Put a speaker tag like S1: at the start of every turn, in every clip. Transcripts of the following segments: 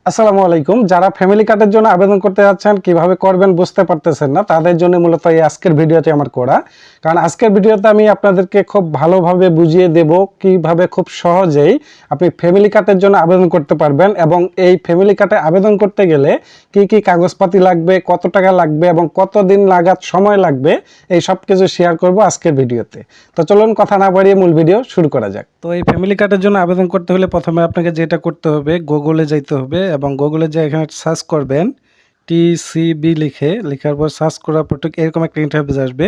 S1: আসসালামু আলাইকুম। যারা ফ্যামিলি কার্ডের জন্য আবেদন করতে যাচ্ছেন কিভাবে করবেন বুঝতে পারতেছেন না, তাদের জন্য মূলত এই আজকের ভিডিওটি আমার করা। কারণ আজকের ভিডিওতে আমি আপনাদেরকে খুব ভালোভাবে বুঝিয়ে দেব কিভাবে খুব সহজেই আপনি ফ্যামিলি কার্ডের জন্য আবেদন করতে পারবেন এবং এই ফ্যামিলি কার্ডে আবেদন করতে গেলে কি কি কাগজপাতি লাগবে, কত টাকা লাগবে এবং কতদিন লাগাত সময় লাগবে, এই সব কিছু শেয়ার করব আজকের ভিডিওতে। তো চলুন কথা না বাড়িয়ে মূল ভিডিও শুরু করা যাক। তো এই ফ্যামিলি কার্ডের জন্য আবেদন করতে হলে প্রথমে আপনাকে যেটা করতে হবে, গুগলে যাইতে হবে এবং গুগলে যে এখানে সার্চ করবেন টিসিবি লেখার পর সার্চ করার পর ঠিক এরকম একটা ইন্টারফেস আসবে।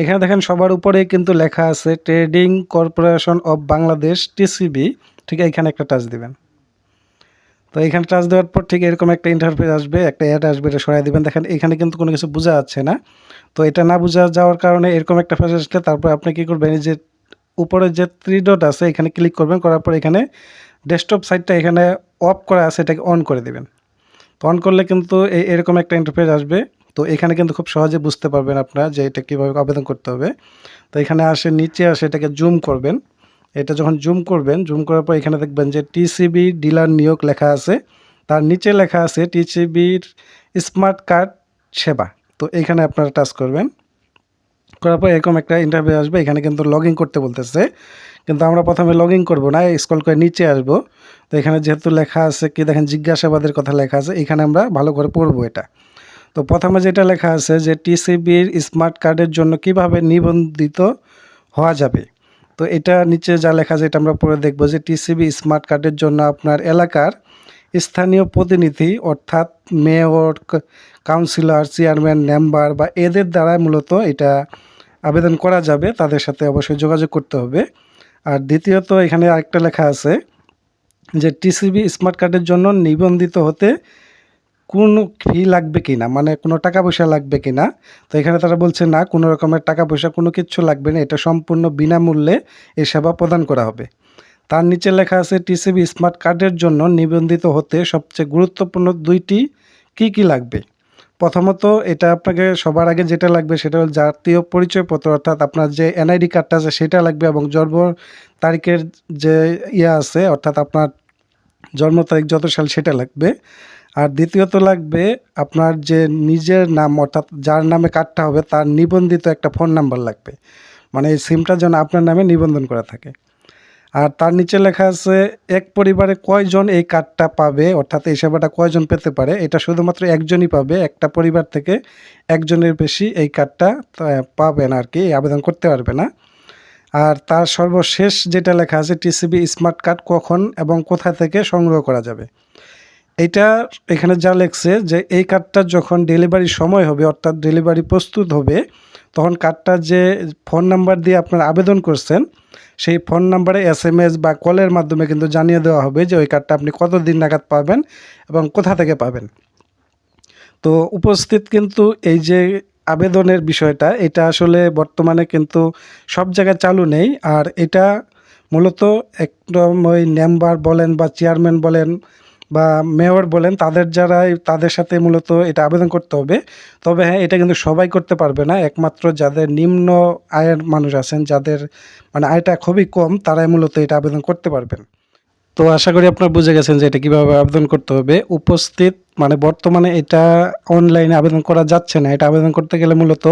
S1: এখানে দেখেন সবার উপরে কিন্তু লেখা আছে trading corporation of Bangladesh TCB, ঠিক এখানে একটা টাচ দিবেন। তো এখানে টাচ দেওয়ার পর ঠিক এরকম একটা ইন্টারফেস আসবে, একটা অ্যাড আসবে, এটা সরাই দিবেন। দেখেন এখানে কিন্তু কোনো কিছু বোঝা যাচ্ছে না। তো এটা না বোঝা যাওয়ার কারণে এরকম একটা ফেস আসলে তারপর আপনি কী করবেন, এই যে উপরে যে 3 ডট আছে এখানে ক্লিক করবেন, করার পর এখানে ডেস্কটপ সাইটটা এখানে অফ করা আছে, এটাকে অন করে দেবেন। তো অন করলে কিন্তু এরকম একটা ইন্টারফেস আসবে। তো এখানে কিন্তু খুব সহজে বুঝতে পারবেন আপনারা যে এটা কীভাবে আবেদন করতে হবে। তো এখানে নিচে আসে এটাকে জুম করবেন। এটা যখন জুম করবেন, জুম করার পর এখানে দেখবেন যে টিসিবি ডিলার নিয়োগ লেখা আছে, তার নিচে লেখা আছে টিসিবির স্মার্ট কার্ড সেবা। তো এখানে আপনারা টাচ করবেন, করার পর এরকম একটা ইন্টারভিউ আসবে। এখানে কিন্তু লগ ইন করতে বলতেছে, কিন্তু আমরা প্রথমে লগ ইন করবো না, স্ক্রল করে নিচে আসবো। তো এখানে যেহেতু লেখা আছে কি দেখেন জিজ্ঞাসাবাদের কথা লেখা আছে, এখানে আমরা ভালো করে পড়বো এটা। তো প্রথমে যেটা লেখা আছে যে টিসিবির স্মার্ট কার্ডের জন্য কিভাবে নিবন্ধিত হওয়া যাবে। তো এটা নিচে যা লেখা আছে এটা আমরা পড়ে দেখবো যে টিসিবি স্মার্ট কার্ডের জন্য আপনার এলাকার স্থানীয় প্রতিনিধি অর্থাৎ মেয়র, কাউন্সিলর, চেয়ারম্যান, মেম্বার বা এদের দ্বারা মূলত এটা আবেদন করা যাবে, তাদের সাথে অবশ্যই যোগাযোগ করতে হবে। আর দ্বিতীয়ত এখানে আরেকটা লেখা আছে যে টিসিবি স্মার্ট কার্ডের জন্য নিবন্ধিত হতে কোনো ফি লাগবে কি না, মানে কোনো টাকা পয়সা লাগবে কি না। তো এখানে তারা বলছে না, কোনো রকমের টাকা পয়সা কোনো কিচ্ছু লাগবে না, এটা সম্পূর্ণ বিনামূল্যে এই সেবা প্রদান করা হবে। তার নিচে লেখা আছে টিসিবি স্মার্ট কার্ডের জন্য নিবন্ধিত হতে সবচেয়ে গুরুত্বপূর্ণ দুইটি কি লাগবে। প্রথমত এটা আপনাকে সবার আগে যেটা লাগবে সেটা হল জাতীয় পরিচয়পত্র, অর্থাৎ আপনার যে এনআইডি কার্ডটা আছে সেটা লাগবে এবং জন্ম তারিখের যে আছে অর্থাৎ আপনার জন্ম তারিখ যত সাল সেটা লাগবে। আর দ্বিতীয়ত লাগবে আপনার যে নিজের নাম, অর্থাৎ যার নামে কার্ডটা হবে তার নিবন্ধিত একটা ফোন নাম্বার লাগবে, মানে এই সিমটা যেন আপনার নামে নিবন্ধন করা থাকে। আর তার নিচে লেখা আছে এক পরিবারে কয়জন এই কার্ডটা পাবে, অর্থাৎ এই সেবাটা কয়জন পেতে পারে। এটা শুধুমাত্র একজনই পাবে, একটা পরিবার থেকে একজনের বেশি এই কার্ডটা পাবে না আর কি, আবেদন করতে পারবে না। আর তার সর্বশেষ যেটা লেখা আছে টিসিবি স্মার্ট কার্ড কখন এবং কোথা থেকে সংগ্রহ করা যাবে। এইটা এখানে যা লেখছে যে এই কার্ডটা যখন ডেলিভারির সময় হবে, অর্থাৎ ডেলিভারি প্রস্তুত হবে, তখন কার্ডটা যে ফোন নাম্বার দিয়ে আপনারা আবেদন করছেন সেই ফোন নাম্বারে SMS বা কলের মাধ্যমে কিন্তু জানিয়ে দেওয়া হবে যে ওই কার্ডটা আপনি কতদিন নাগাদ পাবেন এবং কোথা থেকে পাবেন। তো উপস্থিত কিন্তু এই যে আবেদনের বিষয়টা, এটা আসলে বর্তমানে কিন্তু সব জায়গায় চালু নেই। আর এটা মূলত একদম ওই মেম্বার বলেন বা চেয়ারম্যান বলেন বা মেয়র বলেন, তাদের সাথে মূলত এটা আবেদন করতে হবে। তবে হ্যাঁ, এটা কিন্তু সবাই করতে পারবে না, একমাত্র যাদের নিম্ন আয়ের মানুষ আছেন, যাদের মানে আয়টা খুবই কম, তারাই মূলত এটা আবেদন করতে পারবেন। তো আশা করি আপনারা বুঝে গেছেন যে এটা কীভাবে আবেদন করতে হবে। উপস্থিত মানে বর্তমানে এটা অনলাইনে আবেদন করা যাচ্ছে না, এটা আবেদন করতে গেলে মূলত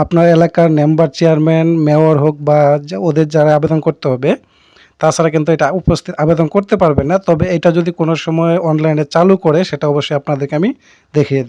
S1: আপনার এলাকার মেম্বার, চেয়ারম্যান, মেয়র হোক বা ওদের যারা আবেদন করতে হবে, তাছাড়া কিন্তু এটা উপস্থিত আবেদন করতে পারবে না। তবে এটা যদি কোনো সময় অনলাইনে চালু করে সেটা অবশ্যই আপনাদেরকে আমি দেখিয়ে দেব।